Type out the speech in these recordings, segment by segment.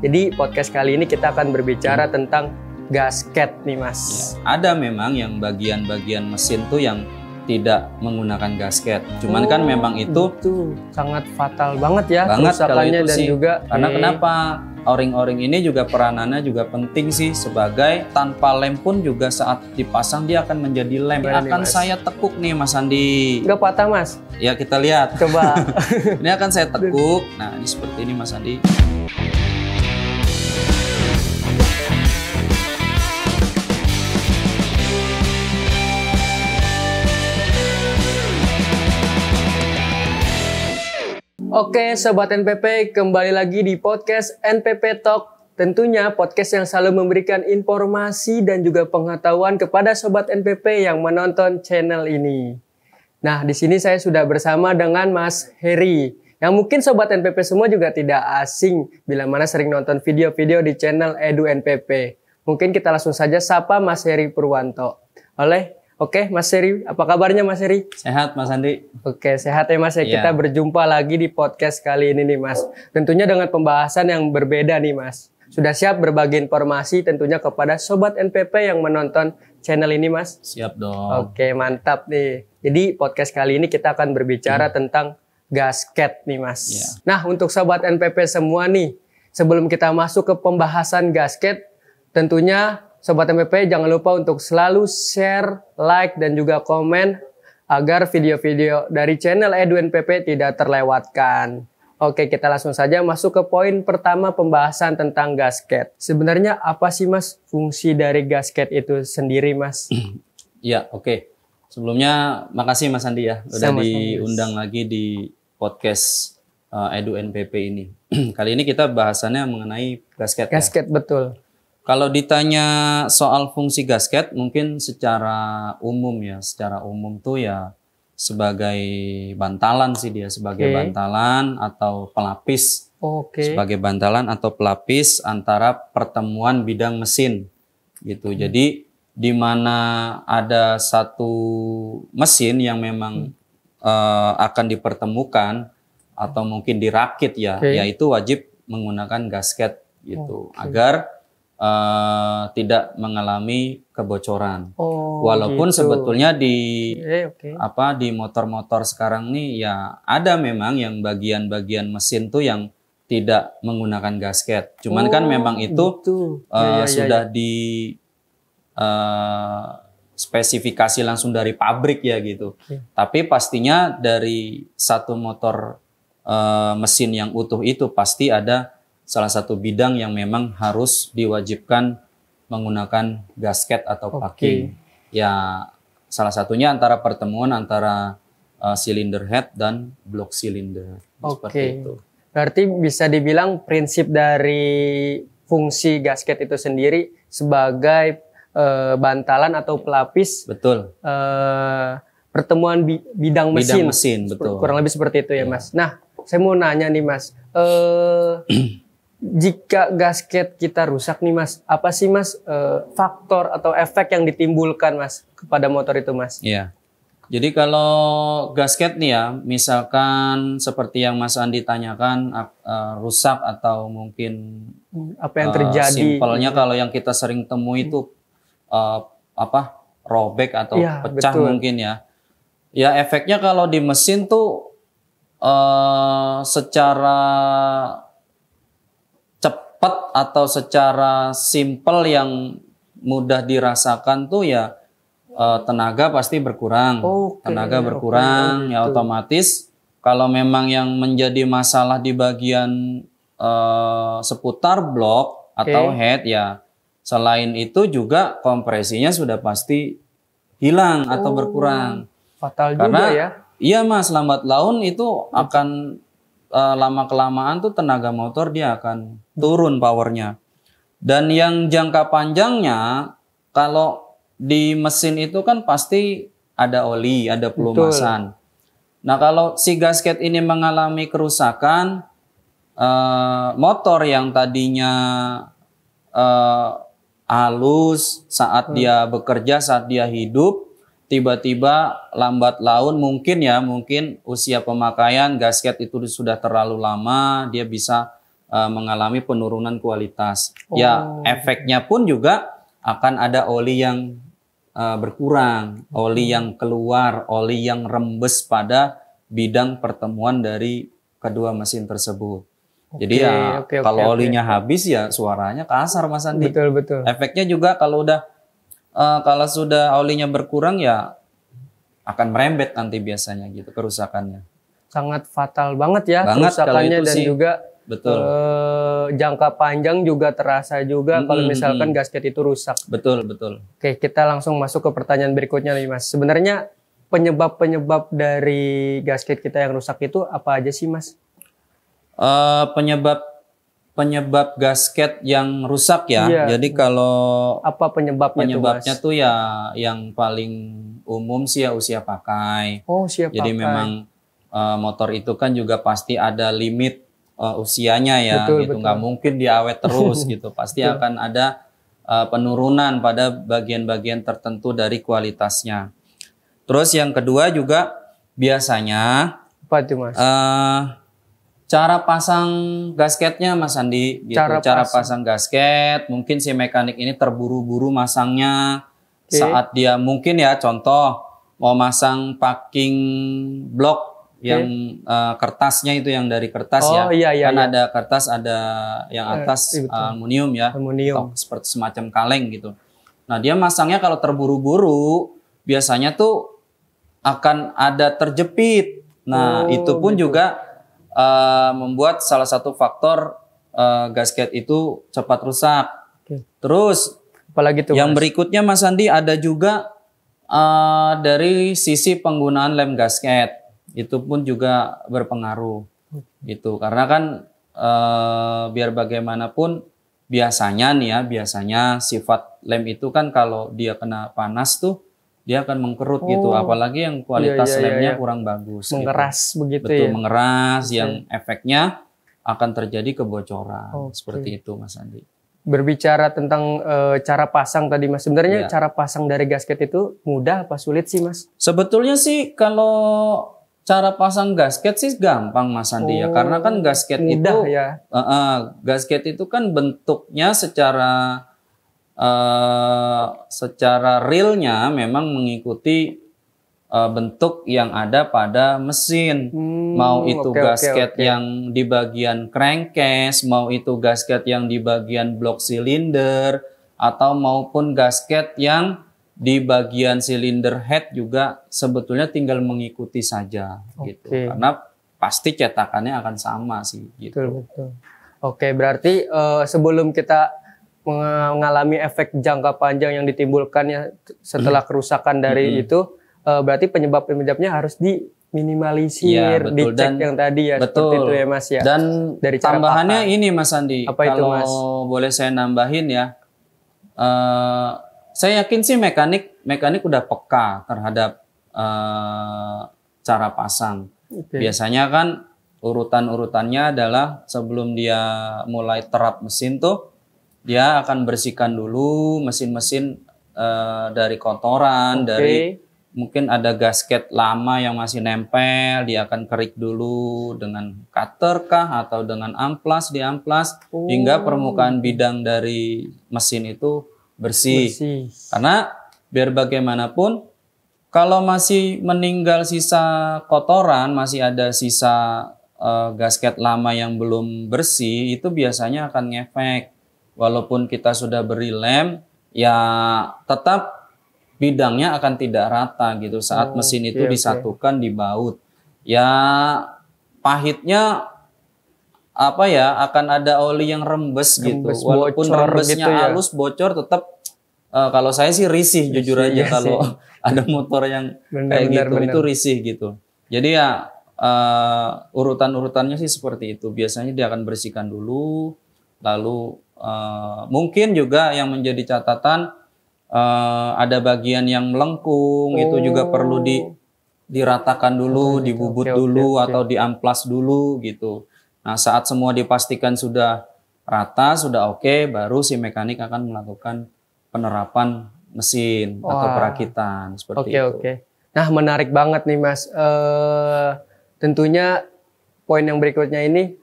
Jadi podcast kali ini kita akan berbicara tentang gasket nih Mas. Ya, ada memang yang bagian-bagian mesin tuh yang tidak menggunakan gasket. Cuman kan memang itu sangat fatal banget ya kerusakannya dan sih. juga karena kenapa o-ring ini juga peranannya juga penting sih, sebagai tanpa lem pun juga saat dipasang dia akan menjadi lem. Akan saya tekuk nih Mas Andi. Nggak patah Mas? Ya kita lihat. Coba. Ini akan saya tekuk. Nah ini seperti ini Mas Andi. Oke Sobat NPP, kembali lagi di podcast NPP Talk. Tentunya podcast yang selalu memberikan informasi dan juga pengetahuan kepada Sobat NPP yang menonton channel ini. Nah, di sini saya sudah bersama dengan Mas Heri, yang mungkin Sobat NPP semua juga tidak asing bila mana sering nonton video-video di channel Edu NPP. Mungkin kita langsung saja sapa Mas Heri Purwanto. Oke, Mas Heri, apa kabarnya Mas Heri? Sehat Mas Andi. Oke, sehat ya Mas ya. Kita berjumpa lagi di podcast kali ini nih Mas. Tentunya dengan pembahasan yang berbeda nih Mas. Sudah siap berbagi informasi tentunya kepada Sobat NPP yang menonton channel ini Mas? Siap dong. Oke, mantap nih. Jadi podcast kali ini kita akan berbicara tentang gasket nih Mas. Nah, untuk Sobat NPP semua nih, sebelum kita masuk ke pembahasan gasket, tentunya Sobat NPP jangan lupa untuk selalu share, like, dan juga komen agar video-video dari channel Edu NPP tidak terlewatkan. Oke, kita langsung saja masuk ke poin pertama pembahasan tentang gasket. Sebenarnya apa sih Mas fungsi dari gasket itu sendiri Mas? Ya, oke. Sebelumnya makasih Mas Andi ya udah diundang lagi di podcast Edu NPP ini. Kali ini kita bahasannya mengenai gasket. Gasket ya? Betul. Kalau ditanya soal fungsi gasket, mungkin secara umum ya, secara umum tuh ya sebagai bantalan sih dia, sebagai bantalan atau pelapis, sebagai bantalan atau pelapis antara pertemuan bidang mesin, gitu. Jadi di mana ada satu mesin yang memang akan dipertemukan atau mungkin dirakit ya, yaitu wajib menggunakan gasket, gitu, agar tidak mengalami kebocoran. Walaupun gitu. Sebetulnya di di motor-motor sekarang nih ya ada memang yang bagian-bagian mesin tuh yang tidak menggunakan gasket. Cuman kan memang itu sudah di spesifikasi langsung dari pabrik ya gitu. Tapi pastinya dari satu motor mesin yang utuh itu pasti ada salah satu bidang yang memang harus diwajibkan menggunakan gasket atau packing. Ya, salah satunya antara pertemuan antara cylinder head dan block cylinder. Seperti itu. Berarti bisa dibilang prinsip dari fungsi gasket itu sendiri sebagai bantalan atau pelapis. Betul. Pertemuan bidang mesin. Betul. Kurang lebih seperti itu ya Mas. Nah, saya mau nanya nih Mas. Jika gasket kita rusak nih Mas, apa sih Mas faktor atau efek yang ditimbulkan Mas kepada motor itu Mas? Iya. Jadi kalau gasket nih ya, misalkan seperti yang Mas Andi tanyakan rusak atau mungkin apa yang terjadi? Simpelnya kalau yang kita sering temui itu robek atau pecah mungkin ya. Ya efeknya kalau di mesin tuh secara cepat atau secara simpel yang mudah dirasakan tuh ya tenaga pasti berkurang. Tenaga berkurang ya otomatis kalau memang yang menjadi masalah di bagian seputar blok atau head ya selain itu juga kompresinya sudah pasti hilang atau berkurang. Fatal karena, juga ya. Iya Mas, lambat laun itu akan lama-kelamaan tuh tenaga motor dia akan turun powernya. Dan yang jangka panjangnya, kalau di mesin itu kan pasti ada oli, ada pelumasan. Nah kalau si gasket ini mengalami kerusakan, motor yang tadinya halus saat dia bekerja, saat dia hidup, tiba-tiba lambat laun mungkin usia pemakaian gasket itu sudah terlalu lama, dia bisa mengalami penurunan kualitas. Ya, efeknya pun juga akan ada oli yang berkurang, oli yang keluar, oli yang rembes pada bidang pertemuan dari kedua mesin tersebut. Jadi ya kalau olinya habis ya suaranya kasar Mas Andi. Betul, betul. Efeknya juga kalau sudah olinya berkurang ya akan merembet nanti biasanya gitu kerusakannya. Sangat fatal banget ya banget kerusakannya dan sih, juga betul. Jangka panjang juga terasa juga kalau misalkan gasket itu rusak. Betul, betul. Oke, kita langsung masuk ke pertanyaan berikutnya nih Mas. Sebenarnya penyebab dari gasket kita yang rusak itu apa aja sih Mas? Penyebab gasket yang rusak ya. Iya. Jadi kalau apa penyebabnya tuh ya yang paling umum sih ya usia pakai. Jadi memang motor itu kan juga pasti ada limit usianya ya, gitu. Nggak mungkin dia awet terus gitu. Pasti akan ada penurunan pada bagian-bagian tertentu dari kualitasnya. Terus yang kedua juga biasanya apa itu Mas? Cara pasang gasketnya Mas Andi gitu. Cara pasang gasket, mungkin si mekanik ini terburu-buru masangnya saat dia mungkin ya contoh mau masang packing block yang kertasnya itu yang dari kertas ada kertas, ada yang atas aluminium ya, atau seperti semacam kaleng gitu. Nah dia masangnya kalau terburu-buru biasanya tuh akan ada terjepit. Nah itu pun juga membuat salah satu faktor gasket itu cepat rusak. Terus apalagi tuh yang berikutnya Mas Andi ada juga dari sisi penggunaan lem gasket itu pun juga berpengaruh gitu karena kan biar bagaimanapun biasanya sifat lem itu kan kalau dia kena panas tuh dia akan mengkerut gitu, apalagi yang kualitas lemnya kurang bagus. Mengeras gitu. Begitu ya. Mengeras yang efeknya akan terjadi kebocoran. Seperti itu Mas Andi. Berbicara tentang cara pasang tadi Mas, sebenarnya cara pasang dari gasket itu mudah apa sulit sih Mas? Sebetulnya sih kalau cara pasang gasket sih gampang Mas Andi ya, karena kan gasket mudah, itu gasket itu kan bentuknya secara realnya memang mengikuti bentuk yang ada pada mesin. Mau itu gasket yang di bagian crankcase, mau itu gasket yang di bagian blok silinder, atau maupun gasket yang di bagian silinder head juga sebetulnya tinggal mengikuti saja gitu. Karena pasti cetakannya akan sama sih gitu. Betul. Oke, berarti sebelum kita mengalami efek jangka panjang yang ditimbulkannya setelah kerusakan dari itu, berarti penyebabnya harus diminimalisir, dicek yang tadi ya, seperti itu ya Mas ya. Dan dari tambahannya ini Mas Andi, kalau boleh saya nambahin ya, saya yakin sih mekanik udah peka terhadap cara pasang. Biasanya kan urutannya adalah sebelum dia mulai terap mesin tuh dia akan bersihkan dulu mesin-mesin dari kotoran, dari mungkin ada gasket lama yang masih nempel, dia akan kerik dulu dengan cutter kah atau dengan amplas, hingga permukaan bidang dari mesin itu bersih. Karena biar bagaimanapun kalau masih meninggal sisa kotoran, masih ada sisa gasket lama yang belum bersih, itu biasanya akan ngefek. Walaupun kita sudah beri lem, ya tetap bidangnya akan tidak rata gitu saat mesin itu disatukan di baut. Ya pahitnya akan ada oli yang rembes gitu. Walaupun rembesnya gitu halus, bocor tetap kalau saya sih risih jujur aja kalau ada motor yang itu risih gitu. Jadi ya urutan-urutannya sih seperti itu. Biasanya dia akan bersihkan dulu, lalu mungkin juga yang menjadi catatan ada bagian yang melengkung, itu juga perlu diratakan dulu, dibubut dulu atau diamplas dulu gitu. Nah saat semua dipastikan sudah rata, sudah oke, baru si mekanik akan melakukan penerapan mesin atau perakitan seperti itu. Nah menarik banget nih Mas. Tentunya poin yang berikutnya ini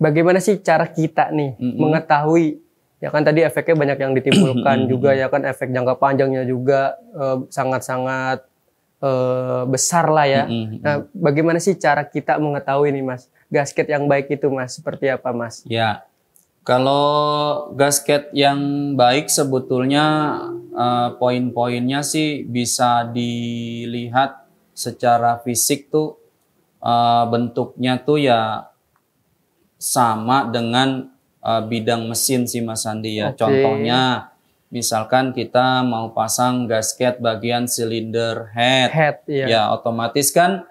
bagaimana sih cara kita nih mengetahui, ya kan tadi efeknya banyak yang ditimbulkan juga ya kan, efek jangka panjangnya juga sangat-sangat besar lah ya. Nah, bagaimana sih cara kita mengetahui nih Mas, gasket yang baik itu Mas, seperti apa Mas? Ya, kalau gasket yang baik sebetulnya poin-poinnya sih bisa dilihat secara fisik tuh, bentuknya tuh ya sama dengan bidang mesin sih Mas Andi ya. Contohnya misalkan kita mau pasang gasket bagian silinder head, ya otomatis kan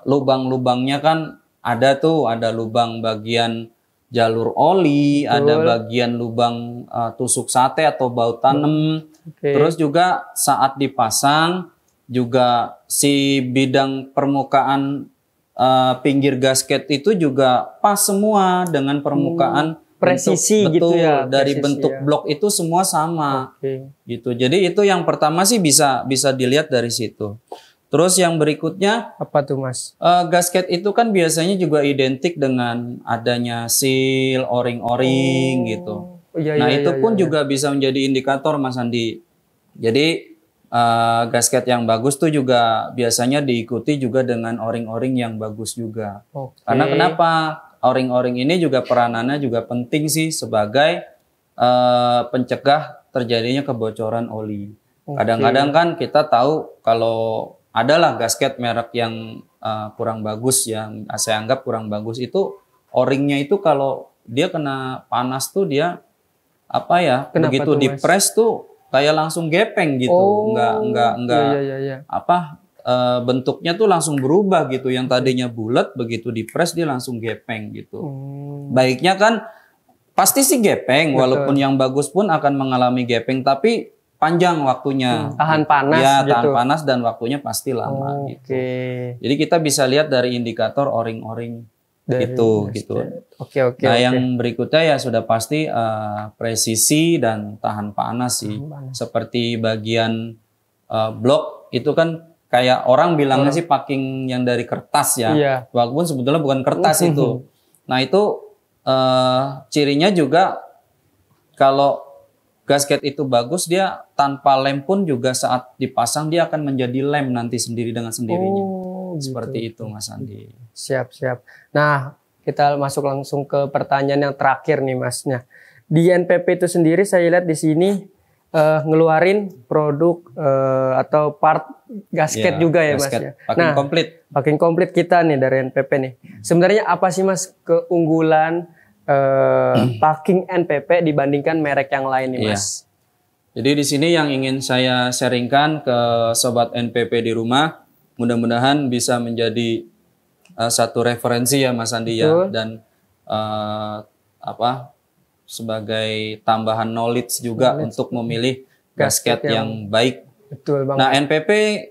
lubang-lubangnya kan ada tuh, ada lubang bagian jalur oli, ada bagian lubang tusuk sate atau baut tanam. Terus juga saat dipasang juga si bidang permukaan pinggir gasket itu juga pas semua dengan permukaan presisi bentuk, gitu betul, ya, dari presisi bentuk blok itu semua sama. Gitu. Jadi itu yang pertama sih bisa dilihat dari situ. Terus yang berikutnya apa tuh Mas? Gasket itu kan biasanya juga identik dengan adanya seal, o-ring gitu. Nah itu pun juga bisa menjadi indikator Mas Andi. Jadi gasket yang bagus tuh juga biasanya diikuti juga dengan o-ring yang bagus juga. Karena kenapa? O-ring ini juga peranannya juga penting sih sebagai pencegah terjadinya kebocoran oli. Kadang-kadang kan kita tahu kalau adalah gasket merek yang kurang bagus, yang saya anggap kurang bagus, itu o-ringnya itu kalau dia kena panas tuh dia apa ya, begitu dipres tuh kayak langsung gepeng gitu, enggak bentuknya tuh langsung berubah gitu. Yang tadinya bulat begitu dipres dia langsung gepeng gitu. Baiknya kan pasti sih gepeng, walaupun yang bagus pun akan mengalami gepeng, tapi panjang waktunya. Tahan panas ya, gitu. Tahan panas dan waktunya pasti lama gitu. Jadi kita bisa lihat dari indikator o-ring itu gitu. Nah, yang berikutnya ya sudah pasti presisi dan tahan panas sih. Seperti bagian blok itu kan kayak orang bilangnya sih packing yang dari kertas ya. Walaupun sebetulnya bukan kertas itu. Nah, itu cirinya juga kalau gasket itu bagus, dia tanpa lem pun juga saat dipasang dia akan menjadi lem nanti sendiri dengan sendirinya. Seperti itu Mas Andi. Siap. Nah, kita masuk langsung ke pertanyaan yang terakhir nih Masnya. Di NPP itu sendiri saya lihat di sini ngeluarin produk atau part gasket juga ya Mas ya. Packing komplit. Packing komplit kita nih dari NPP nih. Sebenarnya apa sih Mas keunggulan packing NPP dibandingkan merek yang lain nih Mas? Jadi di sini yang ingin saya sharingkan ke sobat NPP di rumah, mudah-mudahan bisa menjadi satu referensi ya Mas Andi ya, dan sebagai tambahan knowledge juga untuk memilih gasket yang baik. Betul banget. Nah, NPP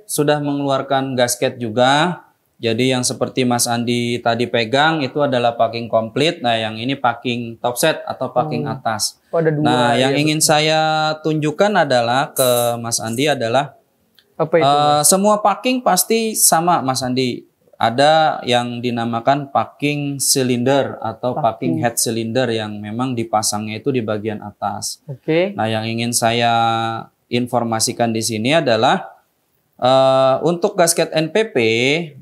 sudah mengeluarkan gasket juga. Jadi yang seperti Mas Andi tadi pegang itu adalah packing komplit. Nah, yang ini packing top set atau packing atas. Ada dua, nah, yang ingin saya tunjukkan adalah ke Mas Andi adalah apa itu, semua packing pasti sama Mas Andi. Ada yang dinamakan packing silinder atau packing head cylinder yang memang dipasangnya itu di bagian atas. Nah, yang ingin saya informasikan di sini adalah untuk gasket NPP.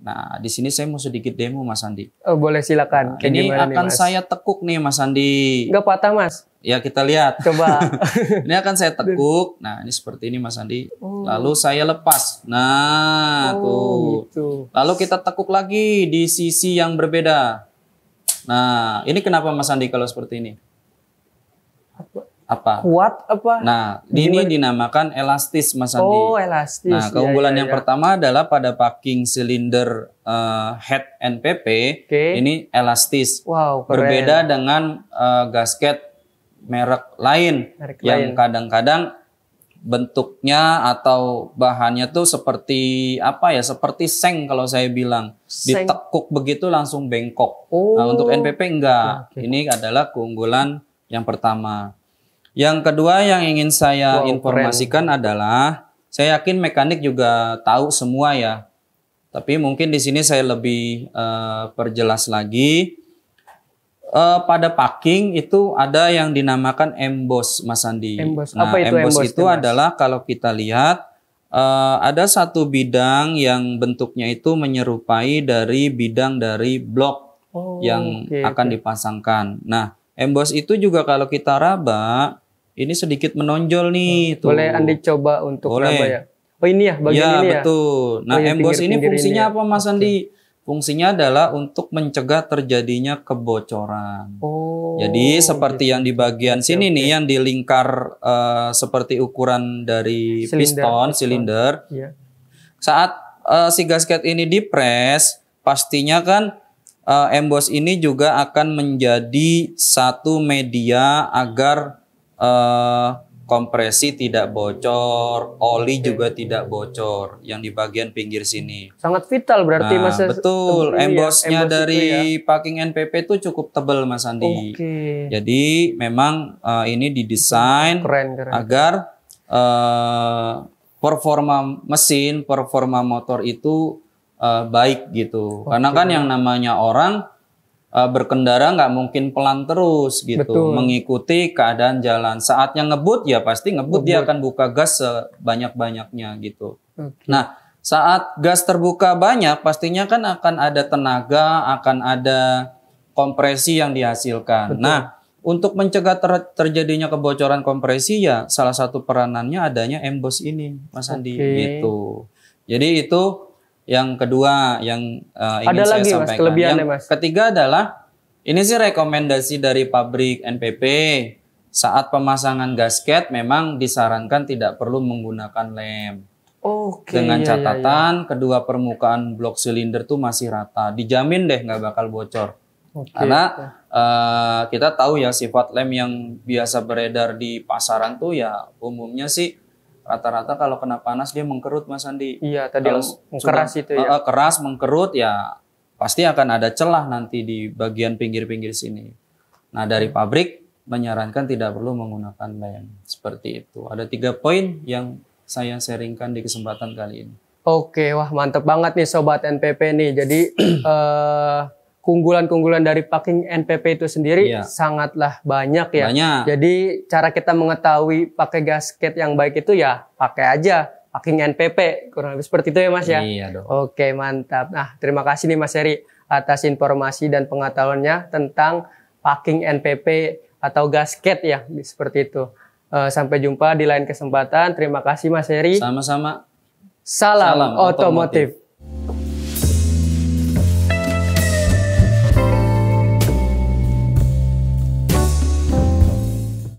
Nah, di sini saya mau sedikit demo Mas Andi. Oh, boleh silakan. Nah, ini akan saya tekuk nih Mas Andi. Nggak patah Mas? Ya, kita lihat. Coba. Ini akan saya tekuk. Nah, ini seperti ini Mas Andi. Lalu saya lepas. Nah, tuh. Gitu. Lalu kita tekuk lagi di sisi yang berbeda. Nah, ini kenapa Mas Andi kalau seperti ini? Apa? Kuat apa? Nah, ini dinamakan elastis Mas Andi. Oh, elastis. Nah, keunggulan yang pertama adalah pada packing silinder head NPP, ini elastis. Wow, keren. Berbeda dengan gasket merek lain yang kadang-kadang bentuknya atau bahannya tuh seperti apa ya, seperti seng kalau saya bilang. Ditekuk begitu langsung bengkok. Nah, untuk NPP enggak. Ini adalah keunggulan yang pertama. Yang kedua yang ingin saya informasikan adalah, saya yakin mekanik juga tahu semua ya. Tapi mungkin di sini saya lebih perjelas lagi. pada packing itu ada yang dinamakan emboss, Mas Andi. Emboss. Nah, Apa itu emboss emboss itu tuh, Mas? adalah kalau kita lihat ada satu bidang yang bentuknya itu menyerupai dari bidang dari blok yang akan dipasangkan. Nah, emboss itu juga kalau kita raba ini sedikit menonjol nih. Tuh. Boleh Andi coba untuk raba ya? Oh ini ya bagian ya, ini ya? betul. Nah, emboss ini fungsinya ya? apa Mas Andi? Fungsinya adalah untuk mencegah terjadinya kebocoran. Jadi seperti yang di bagian sini nih, yang di lingkar seperti ukuran dari piston, silinder. Yeah. Saat si gasket ini dipres, pastinya kan emboss ini juga akan menjadi satu media agar kompresi tidak bocor, oli juga tidak bocor yang di bagian pinggir sini. Sangat vital berarti Mas. ya, Betul, embossnya dari ya. packing NPP itu cukup tebal Mas Andi. Jadi memang ini didesain agar performa mesin, performa motor itu baik gitu. Karena kan yang namanya orang berkendara nggak mungkin pelan terus gitu, mengikuti keadaan jalan. Saatnya ngebut ya pasti ngebut, dia akan buka gas sebanyak-banyaknya gitu. Nah, saat gas terbuka banyak pastinya kan akan ada tenaga, akan ada kompresi yang dihasilkan. Nah, untuk mencegah terjadinya kebocoran kompresi ya salah satu peranannya adanya emboss ini, Mas Andi gitu. Jadi itu yang kedua yang ingin saya sampaikan. Yang ketiga adalah ini sih rekomendasi dari pabrik NPP. Saat pemasangan gasket memang disarankan tidak perlu menggunakan lem. Dengan catatan kedua permukaan blok silinder tuh masih rata. Dijamin deh nggak bakal bocor. Karena kita tahu ya sifat lem yang biasa beredar di pasaran tuh ya umumnya sih rata-rata kalau kena panas dia mengkerut Mas Andi. Iya, tadi keras itu ya. Keras, mengkerut ya pasti akan ada celah nanti di bagian pinggir-pinggir sini. Nah, dari pabrik menyarankan tidak perlu menggunakan lem. Seperti itu. Ada 3 poin yang saya sharingkan di kesempatan kali ini. Oke, wah mantep banget nih Sobat NPP nih. Jadi keunggulan-keunggulan dari packing NPP itu sendiri sangatlah banyak ya. Jadi cara kita mengetahui pakai gasket yang baik itu ya pakai aja packing NPP. Kurang lebih seperti itu ya Mas ya? Iya dong. Oke, mantap. Nah, terima kasih nih Mas Heri atas informasi dan pengetahuannya tentang packing NPP atau gasket ya, seperti itu. Sampai jumpa di lain kesempatan. Terima kasih Mas Heri. Sama-sama. Salam otomotif.